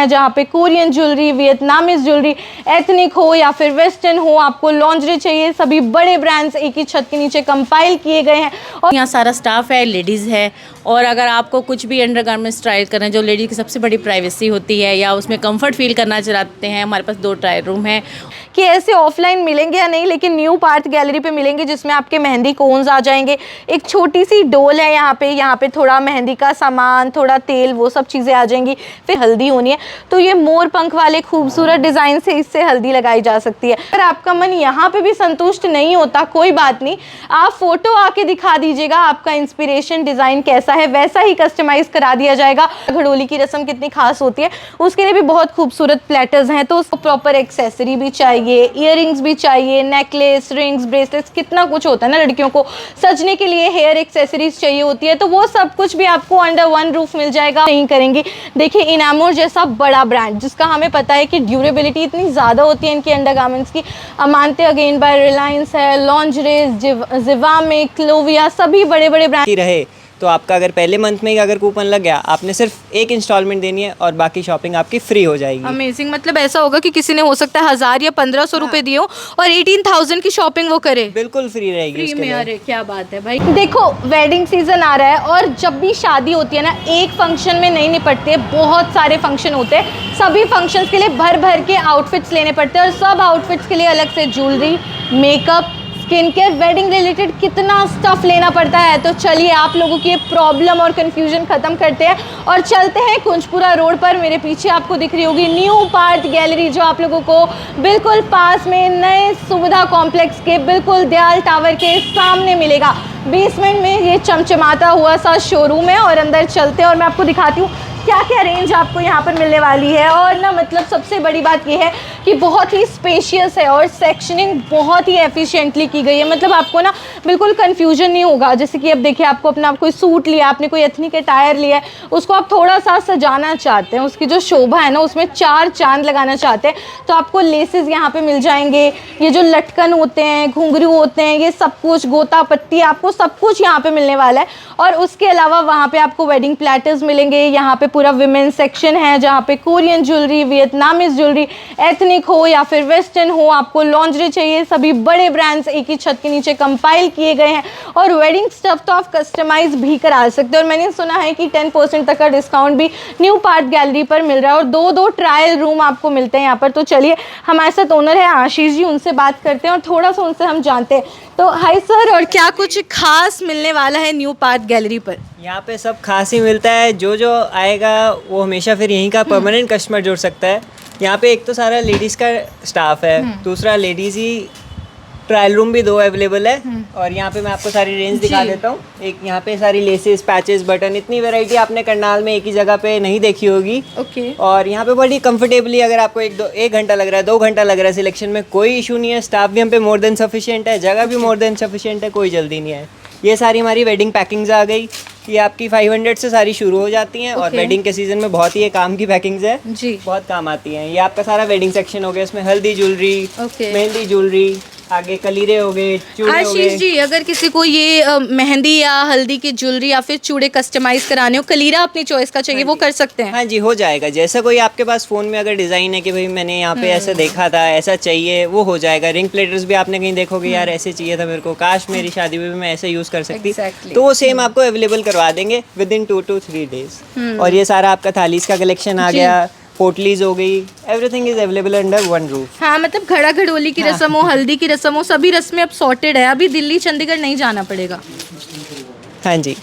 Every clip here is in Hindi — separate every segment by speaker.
Speaker 1: है जहाँ पे Korean jewellery, Vietnamese jewellery, ethnic हो या फिर वेस्टर्न हो, आपको लॉन्जरी चाहिए, सभी बड़े ब्रांड्स एक ही छत के नीचे कंपाइल किए गए हैं। और
Speaker 2: यहाँ सारा स्टाफ है, लेडीज़ है, और अगर आपको कुछ भी अंडरगारमेंट्स ट्रायल करना है, जो लेडीज़ की सबसे बड़ी प्राइवेसी होती है, या उसमें कंफर्ट फील करना चाहते हैं, हमारे पास 2 ट्रायल रूम है।
Speaker 1: कि ऐसे ऑफलाइन मिलेंगे या नहीं, लेकिन न्यू पार्थ गैलरी पे मिलेंगे, जिसमें आपके मेहंदी कोन्स आ जाएंगे, एक छोटी सी डोल है यहाँ पे थोड़ा मेहंदी का सामान, थोड़ा तेल, वो सब चीज़ें आ जाएंगी। फिर हल्दी होनी है तो ये मोर पंख वाले खूबसूरत डिज़ाइन से इससे हल्दी लगाई जा सकती है। अगर आपका मन यहाँ पे भी संतुष्ट नहीं होता, कोई बात नहीं, आप फोटो आके दिखा दीजिएगा आपका इंस्पिरेशन डिज़ाइन कैसा है, वैसा ही कस्टमाइज़ करा दिया जाएगा। घड़ोली की रस्म कितनी खास होती है, उसके लिए भी बहुत खूबसूरत प्लेटर्स हैं, तो उसको प्रॉपर एक्सेसरी भी चाहिए, इयररिंग्स भी चाहिए, नेकलेस, रिंग्स, ब्रेसलेट्स, कितना कुछ होता है ना लड़कियों को सजने के लिए, हेयर एक्सेसरीज चाहिए होती है, तो वो सब कुछ भी आपको अंडर वन रूफ मिल जाएगा। नहीं करेंगे, देखिए इनामोर जैसा बड़ा ब्रांड, जिसका हमें पता है कि ड्यूरेबिलिटी इतनी ज़्यादा होती है इनकी अंडरगारमेंट्स की। अमानते अगेन बाय रिलायंस है, लॉन्जरेज, जिवामे, क्लोविया, सभी बड़े बड़े ब्रांड
Speaker 3: की रहे तो आपका अगर पहले मंथ में ही अगर कूपन लग गया, आपने सिर्फ एक इंस्टॉलमेंट देनी है और बाकी शॉपिंग आपकी फ्री हो जाएगी।
Speaker 1: अमेजिंग, मतलब ऐसा होगा कि किसी ने हो सकता है 1000 या 1500 रुपए दिए हो और 18,000 की शॉपिंग वो करे,
Speaker 3: बिल्कुल फ्री रहेगी
Speaker 1: फ्री
Speaker 3: उसके
Speaker 1: में।
Speaker 3: लिए।
Speaker 1: अरे क्या बात है भाई। देखो वेडिंग सीजन आ रहा है और जब भी शादी होती है ना, एक फंक्शन में नहीं निपटते, बहुत सारे फंक्शन होते हैं। सभी फंक्शंस के लिए भर भर के आउटफिट्स लेने पड़ते हैं और सब आउटफिट्स के लिए अलग से jewellery, makeup, skin care, wedding related कितना स्टफ लेना पड़ता है। तो चलिए आप लोगों की ये प्रॉब्लम और कंफ्यूजन खत्म करते हैं और चलते हैं कुंजपुरा रोड पर। मेरे पीछे आपको दिख रही होगी न्यू पार्थ गैलरी, जो आप लोगों को बिल्कुल पास में नए सुविधा कॉम्प्लेक्स के बिल्कुल दयाल टावर के सामने मिलेगा। बेसमेंट में ये चमचमाता हुआ सा शोरूम है और अंदर चलते हैं और मैं आपको दिखाती हूँ क्या क्या रेंज आपको यहाँ पर मिलने वाली है। और ना मतलब सबसे बड़ी बात ये है कि बहुत ही स्पेशियस है और सेक्शनिंग बहुत ही एफिशिएंटली की गई है, मतलब आपको ना बिल्कुल कंफ्यूजन नहीं होगा। जैसे कि अब देखिए, आपको अपना कोई सूट लिया, आपने कोई एथनिक अटायर लिया है, उसको आप थोड़ा सा सजाना चाहते हैं, उसकी जो शोभा है ना उसमें 4 चांद लगाना चाहते हैं, तो आपको लेसेस यहाँ पे मिल जाएंगे, ये जो लटकन होते हैं, घुंघरू होते हैं, ये सब कुछ, गोता पत्ती, आपको सब कुछ यहाँ पे मिलने वाला है। और उसके अलावा वहाँ पे आपको वेडिंग प्लेटर्स मिलेंगे। यहाँ पे पूरा विमेंस सेक्शन है जहाँ पे Korean jewellery, Vietnamese jewellery, ethnic हो या फिर वेस्टर्न हो, आपको लॉन्जरी चाहिए, सभी बड़े ब्रांड्स एक ही छत के नीचे कंपाइल किए गए हैं। और वेडिंग स्टफ तो आप कस्टमाइज भी करा सकते हैं और मैंने सुना है कि 10% तक का डिस्काउंट भी न्यू पार्थ गैलरी पर मिल रहा है और 2 ट्रायल रूम आपको मिलते हैं यहाँ पर। तो चलिए हमारे साथ ओनर है आशीष जी, उनसे बात करते हैं और थोड़ा सा उनसे हम जानते हैं। तो हाय सर, और क्या कुछ खास मिलने वाला है न्यू पार्थ गैलरी पर?
Speaker 3: यहाँ पे सब खास ही मिलता है, जो आएगा वो हमेशा फिर यहीं का परमानेंट कस्टमर जुड़ सकता है। यहाँ पे एक तो सारा लेडीज़ का स्टाफ है, दूसरा लेडीज़ ही ट्रायल रूम भी 2 अवेलेबल है। और यहाँ पे मैं आपको सारी रेंज दिखा देता हूँ। एक यहाँ पे सारी लेसेस, पैचेस, बटन, इतनी वैरायटी आपने करनाल में एक ही जगह पे नहीं देखी होगी।
Speaker 1: ओके।
Speaker 3: और यहाँ पे बड़ी कंफर्टेबली, अगर आपको 1 घंटा लग रहा है, 2 घंटा लग रहा है सिलेक्शन में, कोई इशू नहीं है। स्टाफ भी हम पे मोर देन सफिशिएंट है, जगह भी मोर देन सफिशिएंट है, कोई जल्दी नहीं है। ये सारी हमारी वेडिंग पैकिंग्स आ गई, ये आपकी 500 से सारी शुरू हो जाती हैं। और वेडिंग के सीजन में बहुत ही ये काम की पैकिंग्स है
Speaker 1: जी,
Speaker 3: बहुत काम आती हैं। ये आपका सारा वेडिंग सेक्शन हो गया, इसमें हल्दी ज्वेलरी, मेहंदी ज्वेलरी, आगे कलीरे हो गए, चूड़े हो गए।
Speaker 1: आशीष जी, अगर किसी को ये मेहंदी या हल्दी की ज्वेलरी या फिर चूड़े कस्टमाइज कराने हो, कलीरा अपनी चॉइस का चाहिए, वो कर सकते हैं?
Speaker 3: हाँ जी, हो जाएगा। जैसा कोई आपके पास फ़ोन में अगर डिज़ाइन है कि भाई मैंने यहाँ पे ऐसा देखा था, ऐसा चाहिए, वो हो जाएगा। रिंग प्लेटर्स भी आपने कहीं देखोगे, यार ऐसे चाहिए था मेरे को, काश मेरी शादी में भी मैं ऐसे यूज़ कर सकती, तो वो सेम आपको अवेलेबल करवा देंगे विदिन 2 to 3 डेज। और ये सारा आपका थालीज का कलेक्शन आ गया, पोटलीज हो गई, everything is available under one roof.
Speaker 1: हाँ, मतलब घड़ा घड़ोली की रस्म हो, हल्दी की रस्म हो, सभी रस्में अब सॉर्टेड है, अभी दिल्ली चंडीगढ़ नहीं जाना पड़ेगा।
Speaker 3: हाँ जी,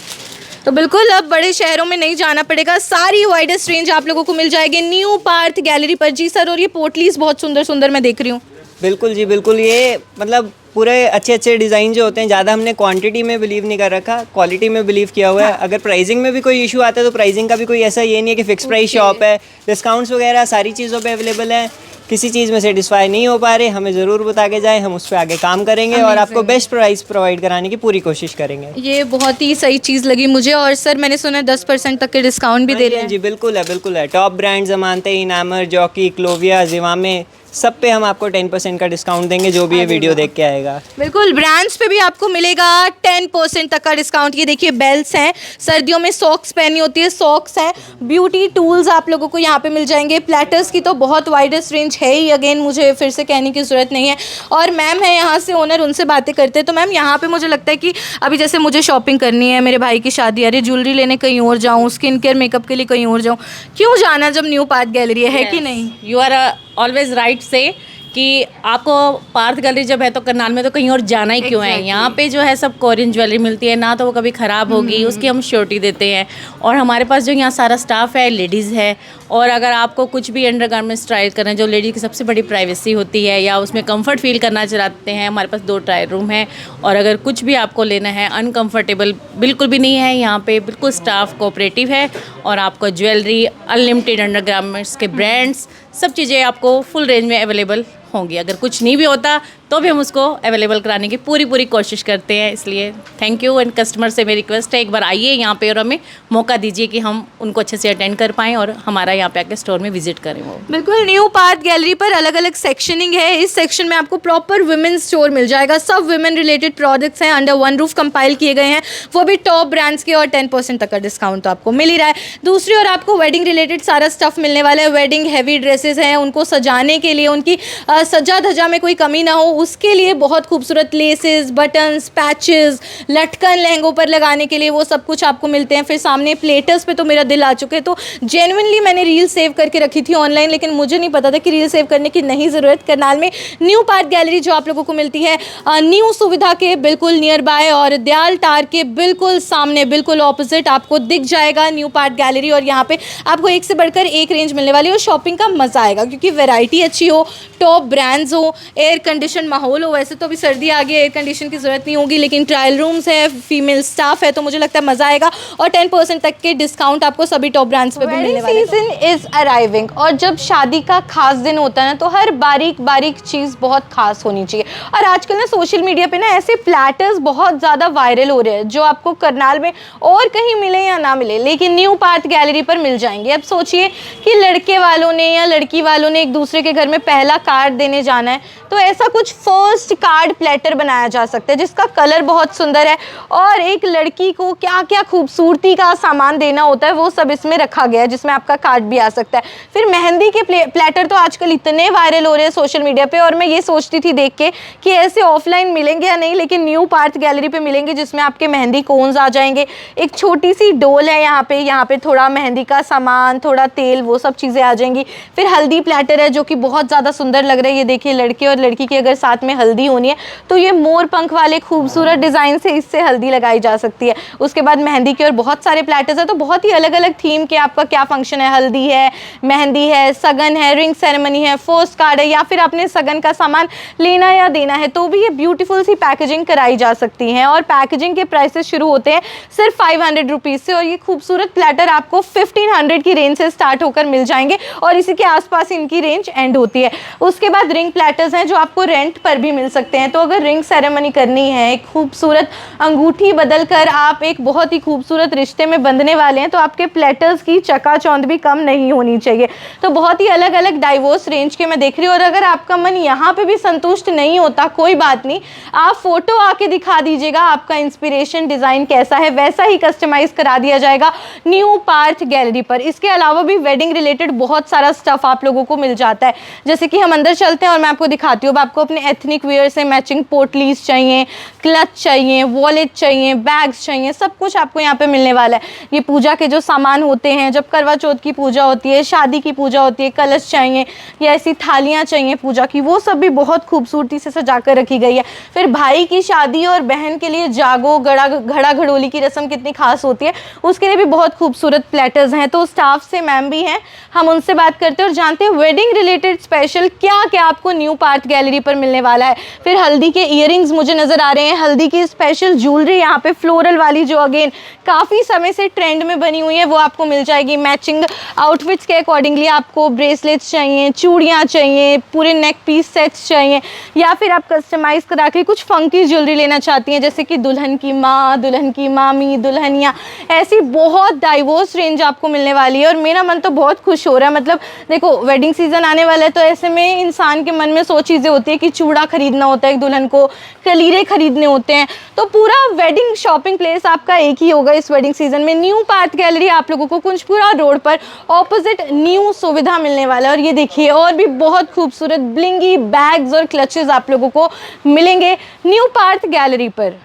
Speaker 1: तो बिल्कुल अब बड़े शहरों में नहीं जाना पड़ेगा, सारी वाइडेस्ट रेंज आप लोगों को मिल जाएगी न्यू पार्थ गैलरी पर। जी सर, और ये पोटलीज बहुत सुंदर सुंदर मैं देख रही हूँ।
Speaker 3: बिल्कुल जी, बिल्कुल। ये मतलब पूरे अच्छे अच्छे डिज़ाइन जो होते हैं, ज़्यादा हमने क्वांटिटी में बिलीव नहीं कर रखा, क्वालिटी में बिलीव किया हुआ है। अगर प्राइसिंग में भी कोई इशू आता है तो प्राइसिंग का भी कोई ऐसा ये नहीं है कि फिक्स प्राइस शॉप है। डिस्काउंट्स वगैरह सारी चीज़ों पे अवेलेबल है। किसी चीज़ में सेटिस्फाई नहीं हो पा रहे, हमें ज़रूर बता के जाएं, हम उस पर आगे काम करेंगे और आपको बेस्ट प्राइस प्रोवाइड कराने की पूरी कोशिश करेंगे।
Speaker 1: ये बहुत ही सही चीज़ लगी मुझे। और सर मैंने सुना है 10% तक के डिस्काउंट भी दे रहे हैं।
Speaker 3: जी बिल्कुल है, बिल्कुल है। टॉप ब्रांड्स हम मानते हैं, इनामर, जॉकी, क्लोविया, जिवामे, सब पे हम आपको 10% का डिस्काउंट देंगे जो भी ये वीडियो देख के आएगा।
Speaker 1: बिल्कुल, ब्रांड्स पे भी आपको मिलेगा 10% तक का डिस्काउंट। ये देखिए बेल्ट्स हैं, सर्दियों में सॉक्स पहनी होती है, सॉक्स हैं, ब्यूटी टूल्स आप लोगों को यहाँ पे मिल जाएंगे। प्लेटर्स की तो बहुत वाइडेस्ट रेंज है ही, अगेन मुझे फिर से कहने की ज़रूरत नहीं है। और मैम है यहाँ से ओनर, उनसे बातें करते हैं। तो मैम यहाँ पे मुझे लगता है कि अभी जैसे मुझे शॉपिंग करनी है, मेरे भाई की शादी आ रही है, ज्वेलरी लेने कहीं और जाऊँ, स्किन केयर मेकअप के लिए कहीं और जाऊँ, क्यों जाना जब न्यू पार्थ गैलरी है कि नहीं?
Speaker 2: यू आर ऑलवेज राइट से कि आपको पार्थ गैलरी जब है तो करनाल में तो कहीं और जाना ही क्यों है। यहाँ पे जो है सब कोरियन ज्वेलरी मिलती है, ना तो वो कभी ख़राब होगी, उसकी हम श्योरिटी देते हैं। और हमारे पास जो यहाँ सारा स्टाफ है लेडीज़ है, और अगर आपको कुछ भी अंडरगारमेंट्स ट्राई करना है, जो लेडीज़ की सबसे बड़ी प्राइवेसी होती है, या उसमें कंफर्ट फील करना चाहते हैं, हमारे पास 2 ट्रायल रूम है। और अगर कुछ भी आपको लेना है, अनकम्फर्टेबल बिल्कुल भी नहीं है यहाँ पे, बिल्कुल स्टाफ कोऑपरेटिव है। और आपको ज्वेलरी, अनलिमिटेड अंडरगारमेंट्स के ब्रांड्स, सब चीज़ें आपको फुल रेंज में अवेलेबल होंगी। अगर कुछ नहीं भी होता तो भी हम उसको अवेलेबल कराने की पूरी कोशिश करते हैं। इसलिए थैंक यू, एंड कस्टमर से मेरी रिक्वेस्ट है एक बार आइए यहाँ पे और हमें मौका दीजिए कि हम उनको अच्छे से अटेंड कर पाएँ और हमारा यहाँ पे आके स्टोर में विजिट करें। वो
Speaker 1: बिल्कुल, न्यू पार्थ गैलरी पर अलग अलग सेक्शनिंग है। इस सेक्शन में आपको प्रॉपर वुमेन्स स्टोर मिल जाएगा। सब वुमेन रिलेटेड प्रोडक्ट्स हैं, अंडर वन रूफ कंपाइल किए गए हैं, वो भी टॉप ब्रांड्स के, और 10% तक का डिस्काउंट तो आपको मिल ही रहा है। दूसरी ओर आपको वेडिंग रिलेटेड सारा स्टफ मिलने वाला है। वेडिंग हैवी ड्रेसेस हैं, उनको सजाने के लिए, उनकी सजा धजा में कोई कमी ना हो उसके लिए बहुत खूबसूरत लेसेस, बटन्स, पैचेस, लटकन लहंगों पर लगाने के लिए वो सब कुछ आपको मिलते हैं। फिर सामने प्लेटर्स पे तो मेरा दिल आ चुके हैं। तो जेन्युइनली मैंने रील सेव करके रखी थी ऑनलाइन, लेकिन मुझे नहीं पता था कि रील सेव करने की नहीं ज़रूरत। करनाल में न्यू पार्थ गैलरी जो आप लोगों को मिलती है न्यू सुविधा के बिल्कुल नियर बाय और दयाल टार के बिल्कुल सामने, बिल्कुल ऑपोजिट आपको दिख जाएगा न्यू पार्थ गैलरी। और यहाँ पे आपको एक से बढ़कर एक रेंज मिलने वाली है और शॉपिंग का मज़ा आएगा, क्योंकि वैरायटी अच्छी हो, टॉप ब्रांड्स हो, एयर कंडीशन माहौल हो। वैसे तो अभी सर्दी आ गई है, एयर कंडीशन की ज़रूरत नहीं होगी, लेकिन ट्रायल रूम्स है, फीमेल स्टाफ है, तो मुझे लगता है मज़ा आएगा। और 10% तक के डिस्काउंट आपको सभी टॉप ब्रांड्स पे भी मिलने वाले हैं। सीजन इज़ अराइविंग, और जब शादी का खास दिन होता है ना, तो हर बारीक बारीक चीज़ बहुत खास होनी चाहिए। और आजकल ना सोशल मीडिया पे ना ऐसे प्लैटर्स बहुत ज़्यादा वायरल हो रहे हैं, जो आपको करनाल में और कहीं मिले या ना मिले, लेकिन न्यू पार्थ गैलरी पर मिल जाएंगे। अब सोचिए कि लड़के वालों ने या लड़की वालों ने एक दूसरे के घर में पहला कार्ड देने जाना है, तो ऐसा कुछ फर्स्ट कार्ड प्लेटर बनाया जा सकता है जिसका कलर बहुत सुंदर है, और एक लड़की को क्या क्या खूबसूरती का सामान देना होता है वो सब इसमें रखा गया है, जिसमें आपका कार्ड भी आ सकता है। फिर मेहंदी के प्लेटर तो आजकल इतने वायरल हो रहे हैं सोशल मीडिया पे, और मैं ये सोचती थी देख के कि ऐसे ऑफलाइन मिलेंगे या नहीं, लेकिन न्यू पार्थ गैलरी पे मिलेंगे, जिसमें आपके मेहंदी कोन्स आ जाएंगे। एक छोटी सी डोल है यहाँ पे थोड़ा मेहंदी का सामान, थोड़ा तेल, वो सब चीज़ें आ जाएंगी। फिर हल्दी प्लेटर है जो कि बहुत ज़्यादा सुंदर लग रहा है। ये देखिए, लड़के और लड़की की अगर साथ में हल्दी होनी है तो ये मोर पंख वाले खूबसूरत डिज़ाइन से इससे हल्दी लगाई जा सकती है। उसके बाद मेहंदी के और बहुत सारे प्लेटर्स हैं, तो बहुत ही अलग अलग थीम के आपका क्या फंक्शन है, हल्दी है, मेहंदी है, सगन है, रिंग सेरेमनी है, फर्स्ट कार्ड है, या फिर आपने सगन का सामान लेना या देना है, तो भी ये ब्यूटीफुल सी पैकेजिंग कराई जा सकती है। और पैकेजिंग के प्राइसेस शुरू होते हैं सिर्फ 500 रुपीज़ से, और ये खूबसूरत प्लेटर आपको 1500 की रेंज से स्टार्ट होकर मिल जाएंगे, और इसी के आसपास इनकी रेंज एंड होती है। उसके बाद रिंग प्लेटर्स हैं जो आपको रेंट पर भी मिल सकते हैं। तो अगर रिंग सेरेमनी करनी है, एक खूबसूरत अंगूठी बदल कर आप एक बहुत ही खूबसूरत रिश्ते में बंधने वाले हैं, तो आपके प्लेटर्स की चकाचौंध भी कम नहीं होनी चाहिए। तो बहुत ही अलग अलग डाइवर्स रेंज के मैं देख रही हूँ। और अगर आपका मन यहाँ पे भी संतुष्ट नहीं होता, कोई बात नहीं, आप फोटो आके दिखा दीजिएगा आपका इंस्पिरेशन डिज़ाइन कैसा है, वैसा ही कस्टमाइज करा दिया जाएगा न्यू पार्थ गैलरी पर। इसके अलावा भी वेडिंग रिलेटेड बहुत सारा स्टफ आप लोगों को मिल जाता है। जैसे कि हम अंदर चलते हैं और मैं आपको दिखाती हूँ। आपको अपने एथनिक वेयर से मैचिंग पोटलीज चाहिए, क्लच चाहिए, वॉलेट चाहिए, बैग्स चाहिए, सब कुछ आपको यहाँ पे मिलने वाला है। ये पूजा के जो सामान होते हैं, जब करवा चौथ की पूजा होती है, शादी की पूजा होती है, कलश चाहिए या ऐसी थालियाँ चाहिए पूजा की, वो सब भी बहुत खूबसूरती से सजा कर रखी गई है। फिर भाई की शादी और बहन के लिए जागो, घड़ा घड़ोली की रस्म कितनी खास होती है, उसके लिए भी बहुत खूबसूरत प्लेटर्स हैं। तो स्टाफ से मैम भी हैं, हम उनसे बात करते हैं और जानते हैं वेडिंग रिलेटेड स्पेशल क्या क्या आपको न्यू पार्थ गैलरी पर मिलने मिलने वाला है। फिर हल्दी के ईयरिंग्स मुझे नज़र आ रहे हैं, हल्दी की स्पेशल ज्वेलरी यहाँ पे फ्लोरल वाली जो अगेन काफ़ी समय से ट्रेंड में बनी हुई है वो आपको मिल जाएगी। मैचिंग आउटफिट्स के अकॉर्डिंगली आपको ब्रेसलेट्स चाहिए, चूड़ियाँ चाहिए, पूरे नेक पीस सेट्स चाहिए, या फिर आप कस्टमाइज़ करा के कुछ फंकी ज्वेलरी लेना चाहती हैं जैसे कि दुल्हन की माँ, दुल्हन की मामी, दुल्हनिया, ऐसी बहुत डाइवर्स रेंज आपको मिलने वाली है। और मेरा मन तो बहुत खुश हो रहा है। मतलब देखो वेडिंग सीज़न आने वाला है तो ऐसे में इंसान के मन में 100 चीज़ें होती है कि चूड़ा खरीदना होता है एक दुल्हन को, कलीरे खरीदने होते हैं, तो पूरा वेडिंग शॉपिंग प्लेस आपका एक ही होगा इस वेडिंग सीजन में। न्यू पार्थ गैलरी आप लोगों को कुंजपुरा रोड पर ऑपोजिट न्यू सुविधा मिलने वाला है। और ये देखिए और भी बहुत खूबसूरत ब्लिंगी बैग्स और क्लचेस आप लोगों को मिलेंगे न्यू पार्थ गैलरी पर।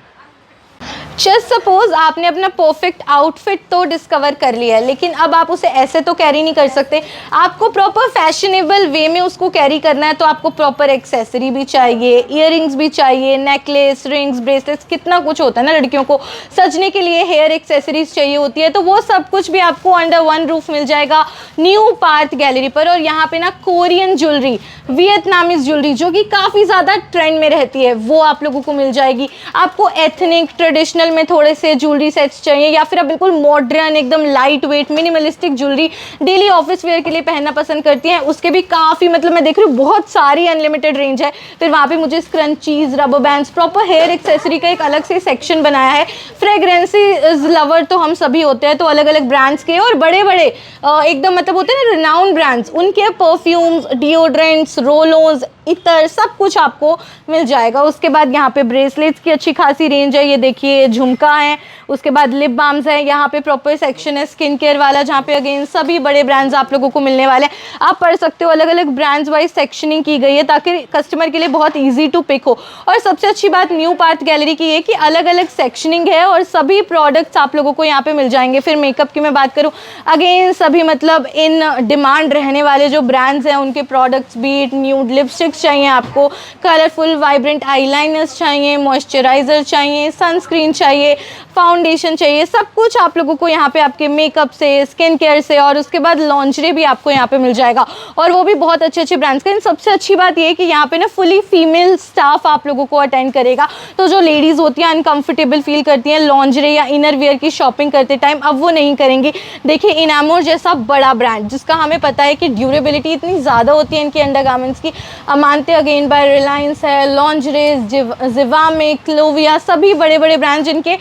Speaker 1: जस्ट सपोज आपने अपना परफेक्ट आउटफिट तो डिस्कवर कर लिया है, लेकिन अब आप उसे ऐसे तो कैरी नहीं कर सकते, आपको प्रॉपर फैशनेबल वे में उसको कैरी करना है। तो आपको प्रॉपर एक्सेसरी भी चाहिए, ईयरिंग्स भी चाहिए, नेकलेस, रिंग्स, ब्रेसलेट्स, कितना कुछ होता है ना लड़कियों को सजने के लिए, हेयर एक्सेसरीज चाहिए होती है, तो वो सब कुछ भी आपको अंडर वन रूफ मिल जाएगा न्यू पार्थ गैलरी पर। और यहाँ पे ना कोरियन ज्वेलरी, वियतनामीज ज्वेलरी जो कि काफ़ी ज़्यादा ट्रेंड में रहती है वो आप लोगों को मिल जाएगी। आपको एथनिक ट्रेडिशनल में थोड़े से ज्वेलरी सेट्स चाहिए, या फिर आप बिल्कुल मॉडर्न एकदम light weight minimalistic jewellery daily office where के लिए पहनना पसंद करती हैं, उसके भी काफ़ी मतलब मैं देख रही हूँ बहुत सारी अनलिमिटेड रेंज है। फिर वहाँ पे मुझे scrunchies, rubber bands, proper hair accessory का एक अलग से सेक्शन बनाया है। फ्रेग्रेंसेस लवर तो हम सभी होते हैं, तो अलग अलग ब्रांड्स के और बड़े बड़े एकदम मतलब होते हैं ना रिनाउंड ब्रांड्स, उनके परफ्यूम्स, डिओड्रेंट्स, रोलोज, इतर सब कुछ आपको मिल जाएगा। उसके बाद यहाँ पे ब्रेसलेट्स की अच्छी खासी रेंज है, ये देखिए झुमका है, उसके बाद लिप बाम्स है, यहाँ पे प्रॉपर सेक्शन है स्किन केयर वाला जहाँ पे अगेन सभी बड़े ब्रांड्स आप लोगों को मिलने वाले हैं। आप पढ़ सकते हो अलग अलग ब्रांड्स वाइज सेक्शनिंग की गई है ताकि कस्टमर के लिए बहुत ईजी टू पिक हो। और सबसे अच्छी बात न्यू पार्थ गैलरी की है कि अलग अलग सेक्शनिंग है और सभी प्रोडक्ट्स आप लोगों को यहाँ पे मिल जाएंगे। फिर मेकअप की मैं बात करूँ अगेन सभी मतलब इन डिमांड रहने वाले जो ब्रांड्स हैं उनके प्रोडक्ट्स, बीट न्यूड लिपस्टिक्स चाहिए आपको, कलरफुल वाइब्रेंट आईलाइनर्स चाहिए, मॉइस्चराइजर चाहिए, सनस्क्रीन चाहिए, फाउंडेशन चाहिए, सब कुछ आप लोगों को यहाँ पे आपके मेकअप से, स्किन केयर से, और उसके बाद लॉन्जरी भी आपको यहाँ पे मिल जाएगा और वो भी बहुत अच्छे अच्छे ब्रांड्स का। सबसे अच्छी बात ये है कि यहाँ पे ना फुली फीमेल स्टाफ आप लोगों को अटेंड करेगा, तो जो लेडीज़ होती हैं अनकंफर्टेबल फील करती हैं लॉन्जरी या इनर वेयर की शॉपिंग करते टाइम, अब वो नहीं करेंगी। देखिए इनामोर जैसा बड़ा ब्रांड जिसका हमें पता है कि ड्यूरेबिलिटी इतनी ज़्यादा होती है इनके अंडरगारमेंट्स की, अमानते अगेन बाय रिलायंस है, लॉन्जरेज, जिवामे, क्लोविया, सभी बड़े बड़े ब्रांड जिनके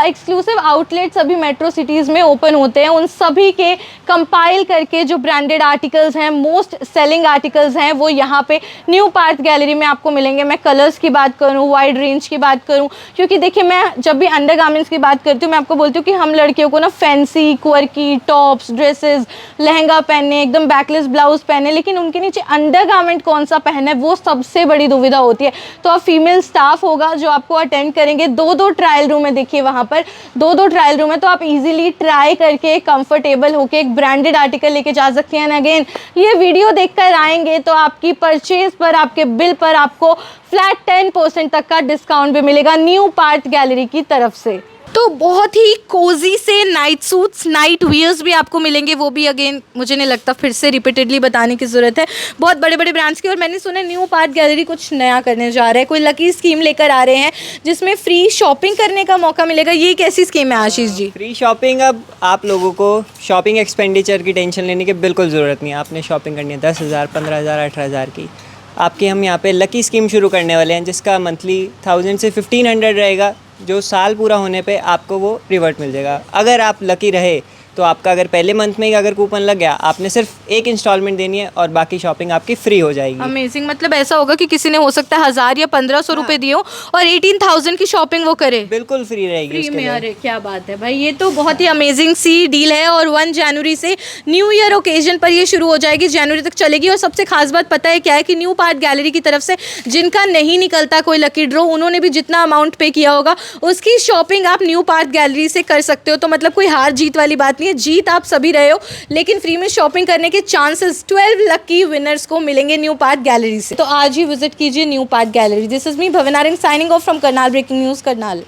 Speaker 1: एक्सक्लूसिव आउटलेट सभी मेट्रो सिटीज़ में ओपन होते हैं, उन सभी के कंपाइल करके जो ब्रांडेड आर्टिकल्स हैं, मोस्ट सेलिंग आर्टिकल्स हैं, वो यहाँ पे न्यू पार्थ गैलरी में आपको मिलेंगे। मैं कलर्स की बात करूँ, वाइड रेंज की बात करूँ, क्योंकि देखिए मैं जब भी अंडरगारमेंट्स की बात करती हूँ मैं आपको बोलती हूँ कि हम लड़कियों को ना fancy quirky tops, dresses, lehenga पहने, एकदम बैकलेस ब्लाउज पहने, लेकिन उनके नीचे अंडरगारमेंट कौन सा पहने है वो सबसे बड़ी दुविधा होती है। तो अब फीमेल स्टाफ होगा जो आपको अटेंड करेंगे, दो ट्रायल रूम है, देखिए वहाँ पर दो ट्रायल रूम है, तो आप इजीली ट्राई करके कंफर्टेबल होके एक ब्रांडेड आर्टिकल लेके जा सकती हैं। अगेन ये वीडियो देखकर आएंगे तो आपकी परचेज पर, आपके बिल पर आपको फ्लैट 10% तक का डिस्काउंट भी मिलेगा न्यू पार्थ गैलरी की तरफ से। तो बहुत ही कोजी से नाइट सूट्स, नाइट वियर्स भी आपको मिलेंगे, वो भी अगेन मुझे नहीं लगता फिर से रिपीटेडली बताने की ज़रूरत है, बहुत बड़े बड़े ब्रांड्स की। और मैंने सुना न्यू पार्थ गैलरी कुछ नया करने जा रहा है, कोई लकी स्कीम लेकर आ रहे हैं जिसमें फ्री शॉपिंग करने का मौका मिलेगा। ये कैसी स्कीम है आशीष जी?
Speaker 3: फ्री शॉपिंग, अब आप लोगों को शॉपिंग एक्सपेंडिचर की टेंशन लेने की बिल्कुल ज़रूरत नहीं है। आपने शॉपिंग करनी है 10,000, 15,000, 18,000 की, आपके हम यहाँ पे लकी स्कीम शुरू करने वाले हैं जिसका मंथली 1000 से 1500 रहेगा, जो साल पूरा होने पे आपको वो रिवर्ट मिल जाएगा। अगर आप लकी रहे तो आपका अगर पहले मंथ में ही अगर कूपन लग गया, आपने सिर्फ एक इंस्टॉलमेंट देनी है और बाकी शॉपिंग आपकी फ्री हो जाएगी।
Speaker 1: अमेजिंग, मतलब ऐसा होगा कि किसी ने हो सकता है 1000 या 1500 रुपए दिए हो और 18,000 की शॉपिंग वो करे,
Speaker 3: बिल्कुल फ्री रहेगी
Speaker 1: फ्री
Speaker 3: उसके
Speaker 1: में।
Speaker 3: लिए।
Speaker 1: अरे क्या बात है भाई, ये तो बहुत ही अमेजिंग सी डील है और 1 जनवरी से न्यू ईयर ओकेजन पर ये शुरू हो जाएगी, जनवरी तक चलेगी। और सबसे खास बात पता है क्या है कि न्यू पार्थ गैलरी की तरफ से जिनका नहीं निकलता कोई लकी ड्रॉ, उन्होंने भी जितना अमाउंट पे किया होगा उसकी शॉपिंग आप न्यू पार्थ गैलरी से कर सकते हो। तो मतलब कोई हार जीत वाली बात नहीं है, जीत आप भी रहे हो लेकिन फ्री में शॉपिंग करने के चांसेस 12 लकी विनर्स को मिलेंगे न्यू पार्थ गैलरी से। तो आज ही विजिट कीजिए new Partha gallery. This is me भवनारंग signing off from Karnal breaking news Karnal.